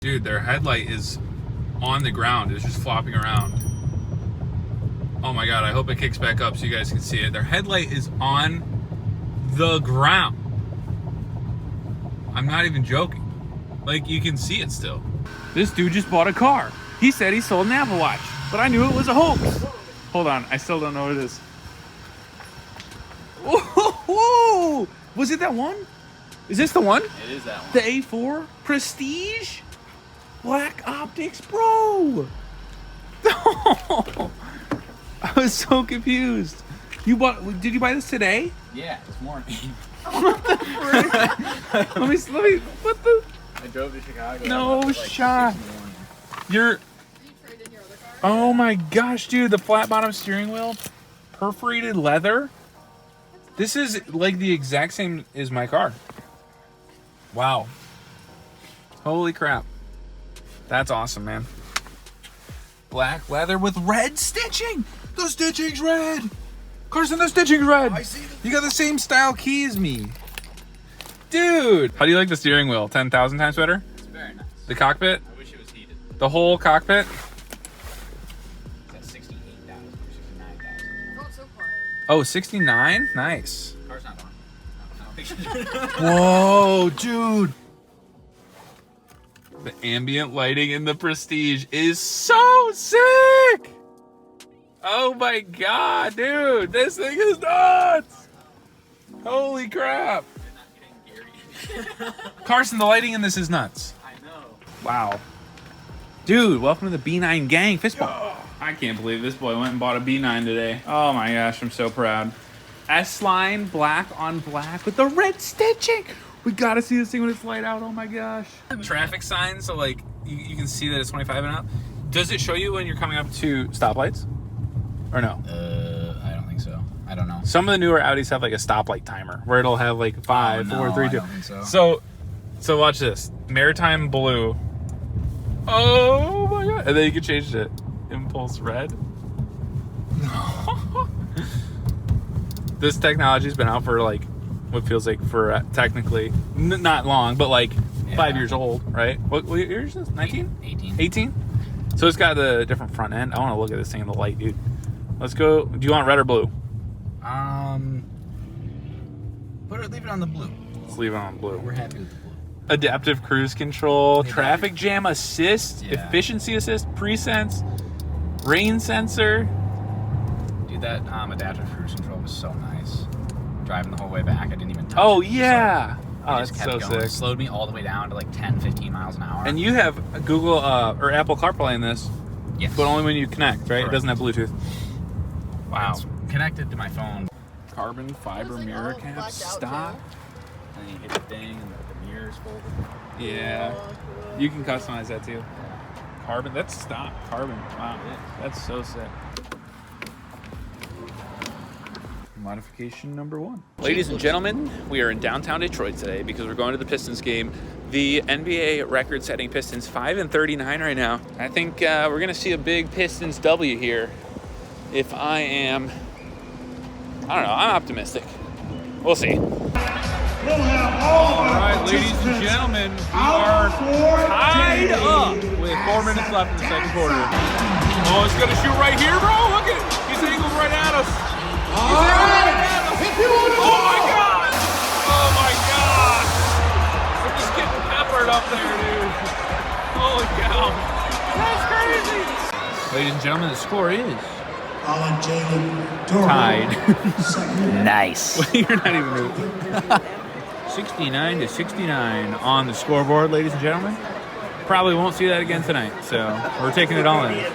Dude, their headlight is on the ground. It's just flopping around. Oh my god, I hope it kicks back up so you guys can see it. Their headlight is on the ground. I'm not even joking. Like, you can see it still. This dude just bought a car. He said he sold an Apple Watch, but I knew it was a hoax. Hold on, I still don't know what it is. Whoa! Was it that one? Is this the one? It is that one. The A4 Prestige? Black optics, bro! I was so confused. Did you buy this today? Yeah, this morning. What the frick? let me, what the? I drove to Chicago. No shot. You're, oh my gosh, dude, the flat bottom steering wheel, perforated leather. This is like the exact same as my car. Wow. Holy crap. That's awesome, man. Black leather with red stitching. The stitching's red. Carson, the stitching's red. I see. You got the same style key as me. Dude. How do you like the steering wheel? 10,000 times better? It's very nice. The cockpit? I wish it was heated. The whole cockpit? It's at 68,000 or 69,000. Oh, 69? Nice. Car's not on. Whoa, dude. The ambient lighting in the Prestige is so sick. Oh my god, dude. This thing is nuts. Holy crap. Carson, the lighting in this is nuts. I know. Wow. Dude, welcome to the B9 gang. Fist bump. I can't believe this boy went and bought a B9 today. Oh my gosh, I'm so proud. S-line, black on black with the red stitching. We gotta see this thing when it's light out. Oh my gosh. Traffic signs, so like you can see that it's 25 and up. Does it show you when you're coming up to stoplights? Or no? I don't think so. I don't know. Some of the newer Audis have like a stoplight timer where it'll have like 5, 4, 3, 2. I don't think so. So watch this. Maritime blue. Oh my god. And then you can change it. Impulse red. This technology's been out for like what feels like for technically not long, but like 5 years old, right? What year is this? 19? 18. 18? So it's got the different front end. I want to look at this thing in the light, dude. Let's go. Do you want red or blue? Leave it on the blue. Let's leave it on blue. We're happy with the blue. Adaptive cruise control, traffic jam assist, efficiency assist, pre-sense, rain sensor. Dude, that adaptive cruise control was so nice. Driving the whole way back, I didn't even touch it. Oh yeah. Oh, It just that's kept so going. sick. It slowed me all the way down to like 10, 15 miles an hour. And you have Google or Apple CarPlay in this, yes. but only when you connect, right? Correct. It doesn't have Bluetooth. Wow. It's connected to my phone. Carbon fiber mirror caps, stock. And then you hit the thing and the mirror's folded. Yeah. You can customize that too. Carbon, that's stock carbon. Wow, that's so sick. Modification number 1. Ladies and gentlemen, we are in downtown Detroit today because we're going to the Pistons game. The NBA record-setting Pistons 5-39 right now. I think we're gonna see a big Pistons W here. If I am, I don't know, I'm optimistic. We'll see. All right, ladies and gentlemen, we are tied up with 4 minutes left in the second quarter. Oh, it's gonna shoot right here, bro. Look at it. He's angled right at us. He's angled right at us. Oh my God! Oh my God! We're just getting peppered up there, dude. Holy cow! That's crazy. Ladies and gentlemen, the score is tied. Nice. You're not even moving. 69-69 on the scoreboard, ladies and gentlemen. Probably won't see that again tonight, so we're taking it all in.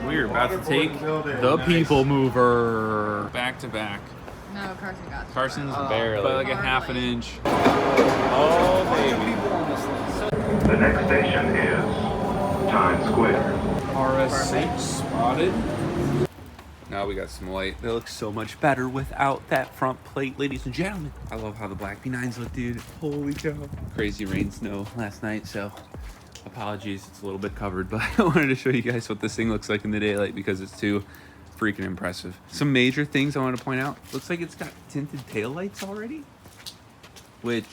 We're about to take the people mover back to back. No, Carson got it. Carson's barely, by like a half an inch. Oh, baby. The next station is Times Square. RS6 spotted. Now we got some light. They look so much better without that front plate, ladies and gentlemen. I love how the black B9s look, dude. Holy cow. Crazy rain snow last night, so apologies, it's a little bit covered, but I wanted to show you guys what this thing looks like in the daylight because it's too freaking impressive. Some major things I want to point out. Looks like it's got tinted taillights already, which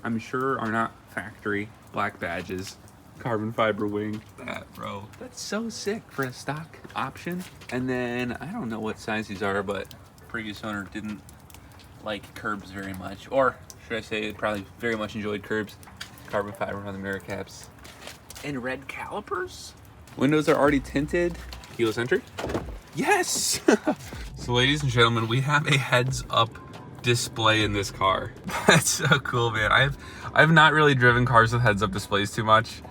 I'm sure are not factory black badges. carbon fiber wing. That, bro. That's so sick for a stock option. And then I don't know what size these are, but previous owner didn't like curbs very much, or should I say probably very much enjoyed curbs. Carbon fiber on the mirror caps and red calipers. Windows are already tinted. Keyless entry. Yes. So ladies and gentlemen, we have a heads-up display in this car. That's so cool, man. I've not really driven cars with heads-up displays too much,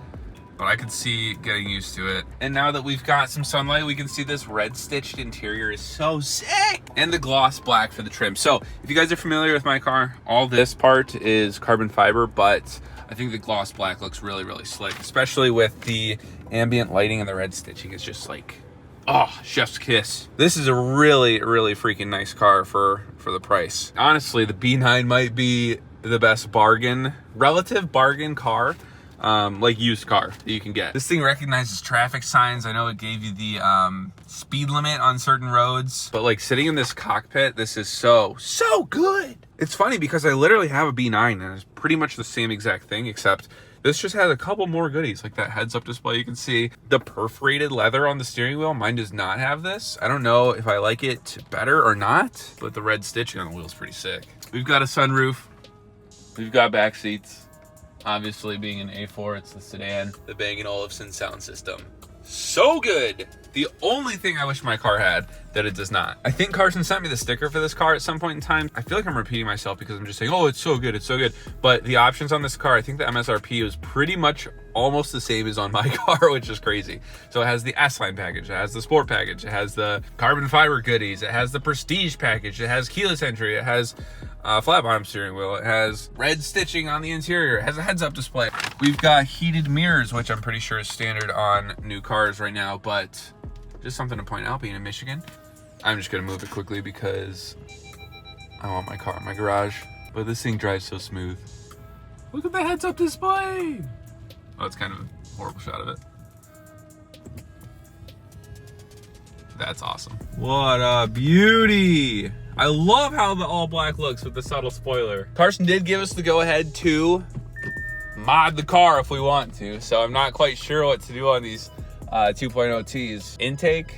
but I could see getting used to it. And now that we've got some sunlight, we can see this red stitched interior is so sick. And the gloss black for the trim. So if you guys are familiar with my car, all this part is carbon fiber, but I think the gloss black looks really, really slick, especially with the ambient lighting and the red stitching. It's just like, oh, chef's kiss. This is a really, really freaking nice car for the price. Honestly, the B9 might be the best relative bargain car, like used car that you can get. This thing recognizes traffic signs. I know it gave you the speed limit on certain roads, but like sitting in this cockpit, this is so good. It's funny because I literally have a B9 and it's pretty much the same exact thing, except this just has a couple more goodies, like that heads-up display you can see. The perforated leather on the steering wheel, mine does not have this. I don't know if I like it better or not, but the red stitching on the wheel is pretty sick. We've got a sunroof. We've got back seats. Obviously, being an A4, it's the sedan. The Bang & Olufsen sound system. So good. The only thing I wish my car had that it does not. I think Carson sent me the sticker for this car at some point in time. I feel like I'm repeating myself because I'm just saying, oh, it's so good, it's so good. But the options on this car, I think the MSRP was pretty much almost the same as on my car, which is crazy. So it has the S-Line package, it has the Sport package, it has the carbon fiber goodies, it has the Prestige package, it has keyless entry, it has flat bottom steering wheel, it has red stitching on the interior, it has a heads-up display. We've got heated mirrors, which I'm pretty sure is standard on new cars right now, but just something to point out, being in Michigan. I'm just gonna move it quickly because I want my car in my garage, but this thing drives so smooth. Look at the heads-up display. Oh, it's kind of a horrible shot of it. That's awesome. What a beauty. I love how the all black looks with the subtle spoiler. Carson did give us the go ahead to mod the car if we want to, so I'm not quite sure what to do on these 2.0 T's. Intake,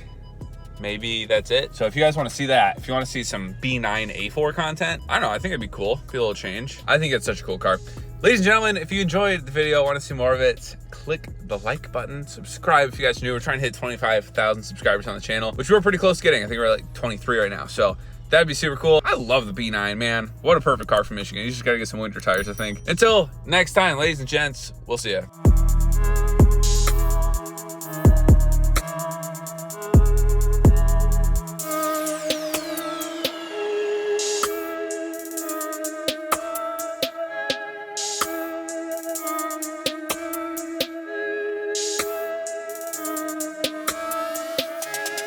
maybe that's it. So if you guys want to see that, if you want to see some B9 A4 content, I don't know, I think it'd be cool. Be a little change. I think it's such a cool car. Ladies and gentlemen, if you enjoyed the video, want to see more of it, click the like button, subscribe if you guys are new. We're trying to hit 25,000 subscribers on the channel, which we're pretty close to getting. I think we're like 23 right now, so that'd be super cool. I love the B9, man. What a perfect car for Michigan. You just gotta get some winter tires, I think. Until next time, ladies and gents, we'll see ya.